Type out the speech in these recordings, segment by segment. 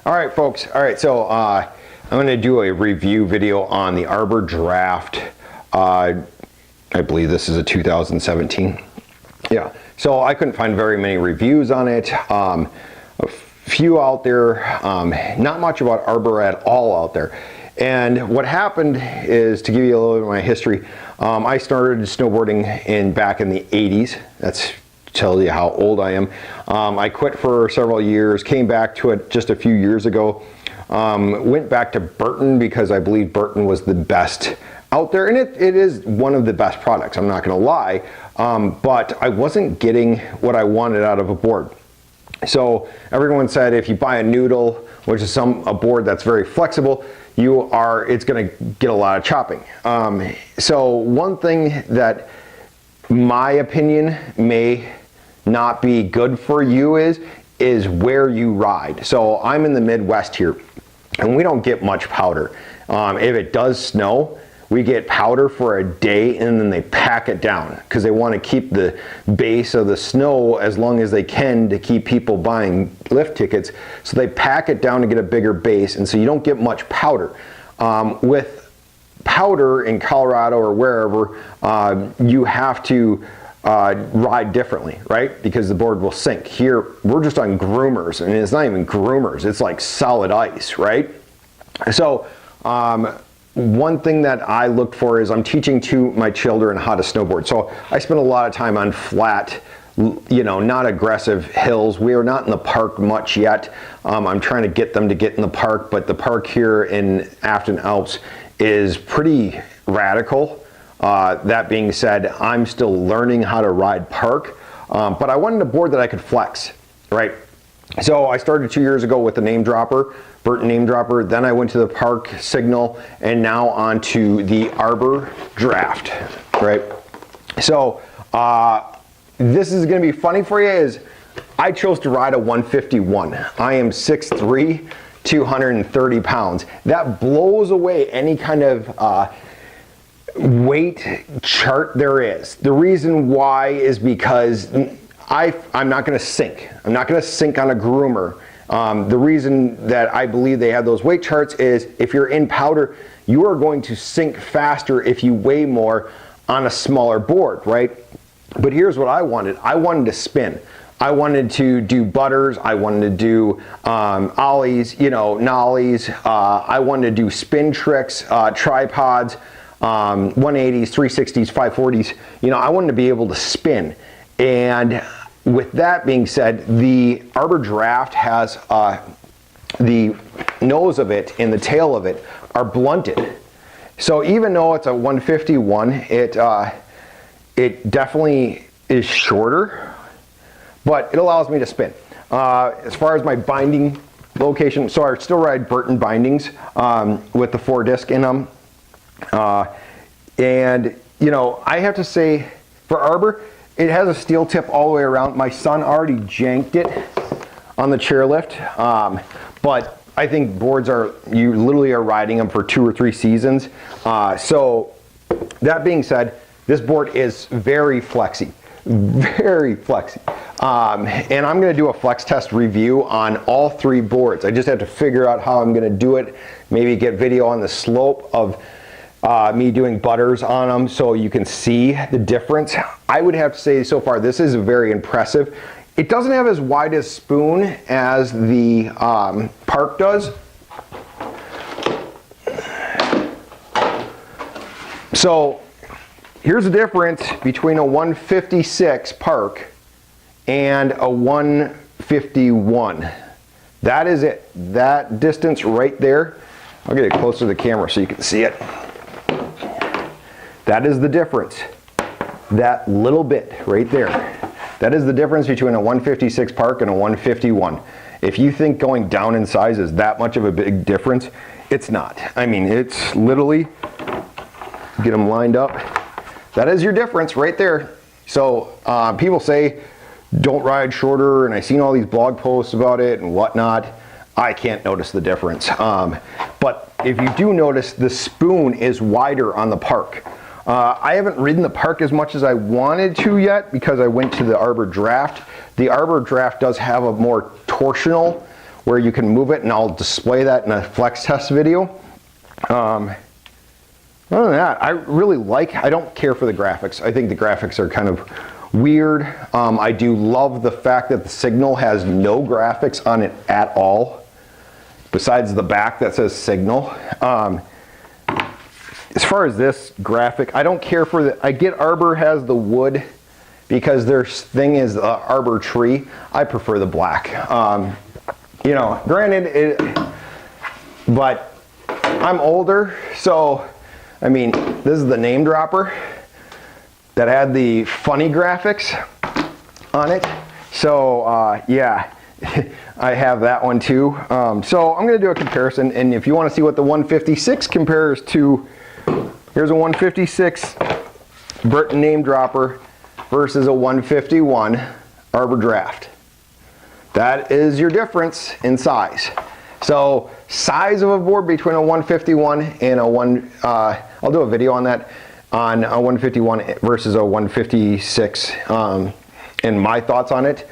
All right, folks. All right, so I'm going to do a review video on the Arbor Draft. I believe this is a 2017. Yeah, so I couldn't find very many reviews on it. A few out there, not much about Arbor at all out there. And what happened is, to give you a little bit of my history, I started snowboarding back in the 80s. That's to tell you how old I am. I quit for several years, came back to it just a few years ago. Went back to Burton because I believe Burton was the best out there, and it is one of the best products, I'm not going to lie, but I wasn't getting what I wanted out of a board. So everyone said if you buy a noodle, which is a board that's very flexible, it's going to get a lot of chopping. So one thing that my opinion may not be good for you is where you ride. So I'm in the Midwest here, and we don't get much powder. If it does snow, we get powder for a day and then they pack it down because they want to keep the base of the snow as long as they can to keep people buying lift tickets. So they pack it down to get a bigger base, and so you don't get much powder. With powder in Colorado or wherever, you have to ride differently, right? Because the board will sink. Here, we're just on groomers, and it's not even groomers, it's like solid ice, right? So, one thing that I look for is I'm teaching to my children how to snowboard. So I spend a lot of time on flat, not aggressive hills. We are not in the park much yet. I'm trying to get them to get in the park, but the park here in Afton Alps is pretty radical. That being said, I'm still learning how to ride park, but I wanted a board that I could flex, right? So I started 2 years ago with the Namedropper, Burton Namedropper, then I went to the Park Signal, and now on to the Arbor Draft, right? So this is gonna be funny for you, is I chose to ride a 151. I am 6'3", 230 pounds. That blows away any kind of weight chart there is. The reason why is because I'm not going to sink. I'm not going to sink on a groomer. The reason that I believe they have those weight charts is if you're in powder, you are going to sink faster if you weigh more on a smaller board, right? But here's what I wanted. I wanted to spin. I wanted to do butters. I wanted to do ollies, nollies. I wanted to do spin tricks, tripods, 180s, 360s, 540s. I wanted to be able to spin. And with that being said, the Arbor Draft has the nose of it and the tail of it are blunted. So even though it's a 151, it definitely is shorter, but it allows me to spin. As far as my binding location, so I still ride Burton bindings with the 4-disc in them. And I have to say, for Arbor, it has a steel tip all the way around. My son already janked it on the chairlift, but I think boards you literally are riding them for 2 or 3 seasons. So that being said, this board is very flexy, very flexy. And I'm gonna do a flex test review on all 3 boards. I just have to figure out how I'm gonna do it, maybe get video on the slope of me doing butters on them so you can see the difference. I would have to say so far this is very impressive. It doesn't have as wide a spoon as the Park does. So here's the difference between a 156 Park and a 151. That is it. That distance right there. I'll get it closer to the camera so you can see it. That is the difference. That little bit right there. That is the difference between a 156 Park and a 151. If you think going down in size is that much of a big difference, it's not. I mean, it's literally, get them lined up. That is your difference right there. So people say, don't ride shorter, and I've seen all these blog posts about it and whatnot. I can't notice the difference. But if you do notice, the spoon is wider on the Park. I haven't ridden the Park as much as I wanted to yet because I went to the Arbor Draft. The Arbor Draft does have a more torsional where you can move it, and I'll display that in a flex test video. Other than that, I really I don't care for the graphics. I think the graphics are kind of weird. I do love the fact that the Signal has no graphics on it at all, besides the back that says Signal. As far as this graphic, I don't care for the, I get Arbor has the wood because their thing is the Arbor tree. I prefer the black. You know, granted, but I'm older, so, I mean, this is the Namedropper that had the funny graphics on it. So, yeah, I have that one too. So I'm gonna do a comparison, and if you wanna see what the 156 compares to, here's a 156 Burton Namedropper versus a 151 Arbor Draft. That is your difference in size. So size of a board between a 151 and a I'll do a video on that, on a 151 versus a 156, and my thoughts on it.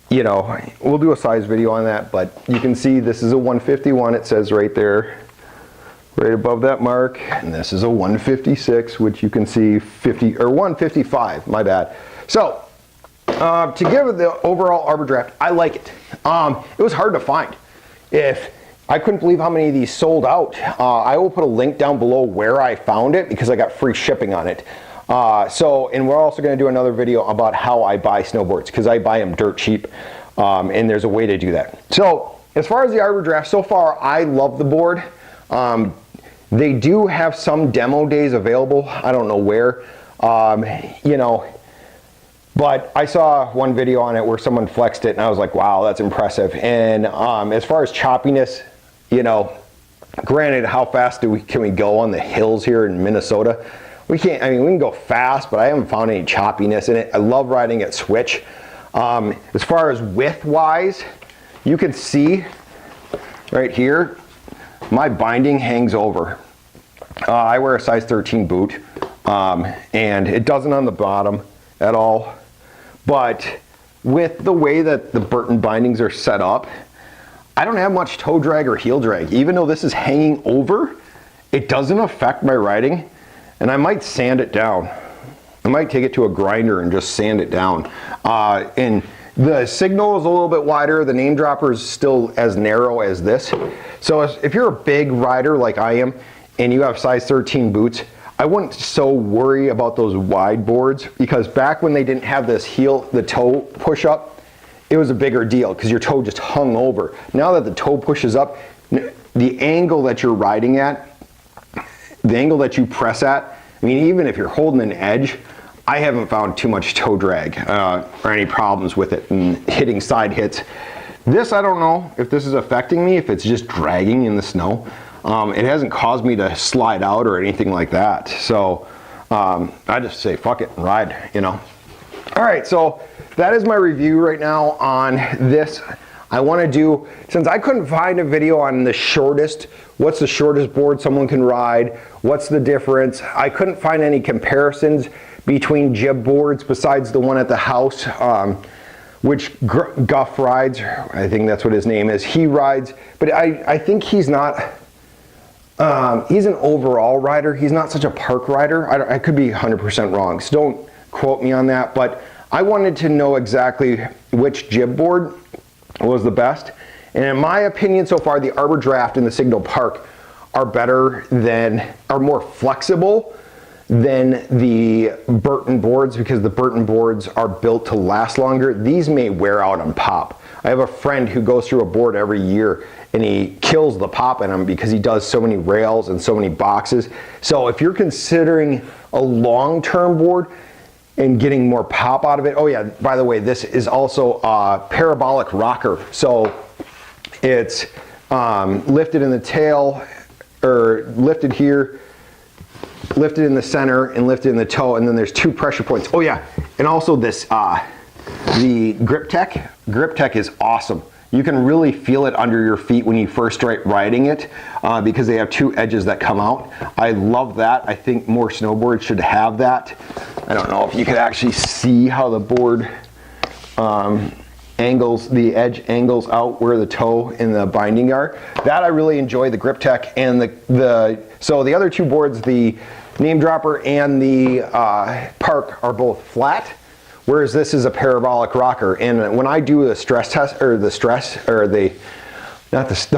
You know, we'll do a size video on that, but you can see this is a 151, it says right there, right above that mark, and this is a 156, which you can see 50 or 155, my bad. So to give the overall Arbor Draft, I like it. It was hard to find. I couldn't believe how many of these sold out. I will put a link down below where I found it because I got free shipping on it. And we're also going to do another video about how I buy snowboards, because I buy them dirt cheap, and there's a way to do that. So as far as the Arbor Draft, so far I love the board. They do have some demo days available. I don't know where, you know, but I saw one video on it where someone flexed it and I was like, wow, that's impressive. And as far as choppiness, you know, granted, how fast can we go on the hills here in Minnesota? We can't, I mean, we can go fast, but I haven't found any choppiness in it. I love riding at switch. As far as width wise, you can see right here, my binding hangs over. I wear a size 13 boot, and it doesn't on the bottom at all. But with the way that the Burton bindings are set up, I don't have much toe drag or heel drag. Even though this is hanging over, it doesn't affect my riding, and I might sand it down. I might take it to a grinder and just sand it down. And the Signal is a little bit wider. The Namedropper is still as narrow as this. So if you're a big rider like I am, and you have size 13 boots, I wouldn't so worry about those wide boards, because back when they didn't have this the toe push up, it was a bigger deal because your toe just hung over. Now that the toe pushes up, the angle that you're riding at, the angle that you press at, I mean, even if you're holding an edge, I haven't found too much toe drag or any problems with it and hitting side hits. This, I don't know if this is affecting me, if it's just dragging in the snow. It hasn't caused me to slide out or anything like that. So I just say fuck it and ride, you know. All right, so that is my review right now on this. I want to do, since I couldn't find a video on the shortest, what's the shortest board someone can ride, what's the difference, I couldn't find any comparisons between jib boards besides the one at the house, which Guff rides. I think that's what his name is. He rides, but I think he's not, he's an overall rider. He's not such a park rider. I could be 100% wrong, so don't quote me on that, but I wanted to know exactly which jib board was the best. And in my opinion so far, the Arbor Draft and the Signal Park are better than, are more flexible than the Burton boards, because the Burton boards are built to last longer. These may wear out and pop. I have a friend who goes through a board every year and he kills the pop in them because he does so many rails and so many boxes. So if you're considering a long-term board and getting more pop out of it, oh yeah, by the way, this is also a parabolic rocker. So it's lifted in the tail, or lifted here, lifted in the center, and lifted in the toe, and then there's 2 pressure points. Oh yeah, and also this, the grip tech is awesome. You can really feel it under your feet when you first start riding it, because they have 2 edges that come out. I love that. I think more snowboards should have that. I don't know if you could actually see how the board and angles, the edge angles out where the toe and the binding are. That I really enjoy, the grip tech. And so the other two boards, the Namedropper and the Park, are both flat, whereas this is a parabolic rocker. And when I do a stress test, or the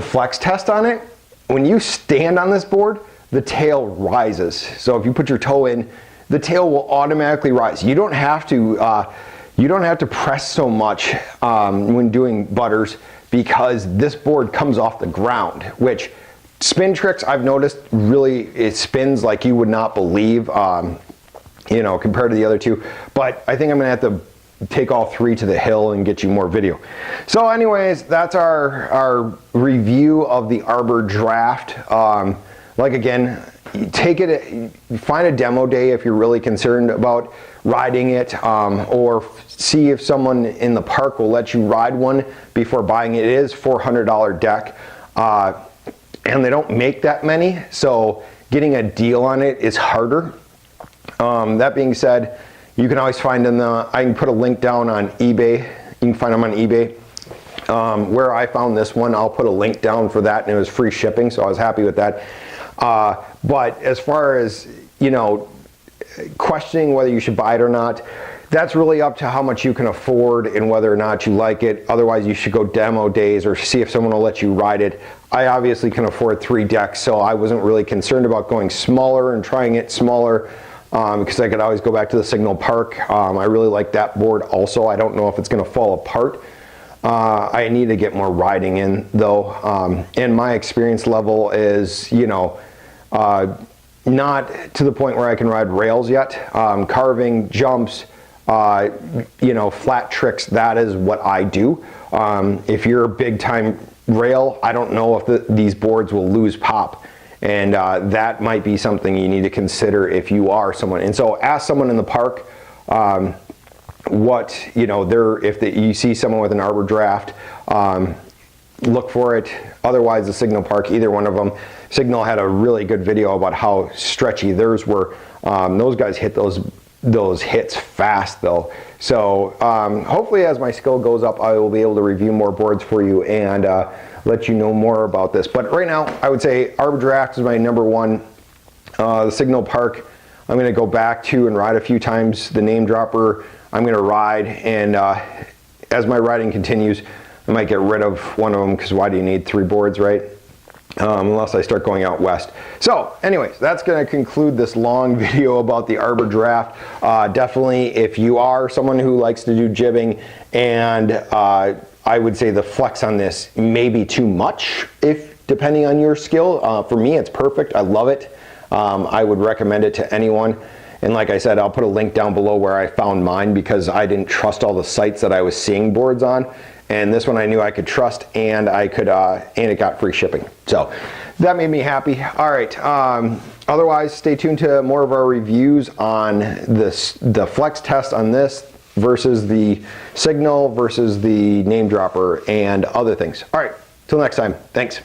flex test on it, when you stand on this board, the tail rises. So if you put your toe in, the tail will automatically rise. You don't have to press so much when doing butters, because this board comes off the ground, which spin tricks I've noticed really, it spins like you would not believe, you know, compared to the other two. But I think I'm gonna have to take all three to the hill and get you more video. So anyways, that's our review of the Arbor Draft. Like again, take it, find a demo day if you're really concerned about riding it, or see if someone in the park will let you ride one before buying it. It is $400 deck, and they don't make that many, so getting a deal on it is harder. That being said, you can always find them. I can put a link down on eBay. You can find them on eBay. Where I found this one, I'll put a link down for that, and it was free shipping, so I was happy with that. But as far as, you know, questioning whether you should buy it or not, that's really up to how much you can afford and whether or not you like it. Otherwise, you should go demo days or see if someone will let you ride it. I obviously can afford 3 decks, so I wasn't really concerned about going smaller and trying it smaller, because I could always go back to the Signal Park. I really like that board also. I don't know if it's going to fall apart. I need to get more riding in though, and my experience level is, you know, not to the point where I can ride rails yet. Carving, jumps, you know, flat tricks, that is what I do. If you're a big time rail, I don't know if these boards will lose pop, and that might be something you need to consider if you are someone. And so ask someone in the park what, you know, you see someone with an Arbor Draft, look for it. Otherwise, the Signal Park, either one of them. Signal had a really good video about how stretchy theirs were. Those guys hit those hits fast though. So hopefully as my skill goes up, I will be able to review more boards for you and let you know more about this. But right now, I would say Arbor Draft is my #1. The Signal Park, I'm going to go back to and ride a few times. The Namedropper, I'm going to ride, and as my riding continues, I might get rid of one of them, because why do you need 3 boards, right? Unless I start going out west. So anyways, that's going to conclude this long video about the Arbor Draft. Definitely, if you are someone who likes to do jibbing, and I would say the flex on this may be too much, depending on your skill. For me, it's perfect. I love it. I would recommend it to anyone. And like I said, I'll put a link down below where I found mine, because I didn't trust all the sites that I was seeing boards on. And this one I knew I could trust, and I could, and it got free shipping. So that made me happy. All right. Otherwise, stay tuned to more of our reviews on the flex test on this versus the Signal versus the Namedropper and other things. All right. Till next time. Thanks.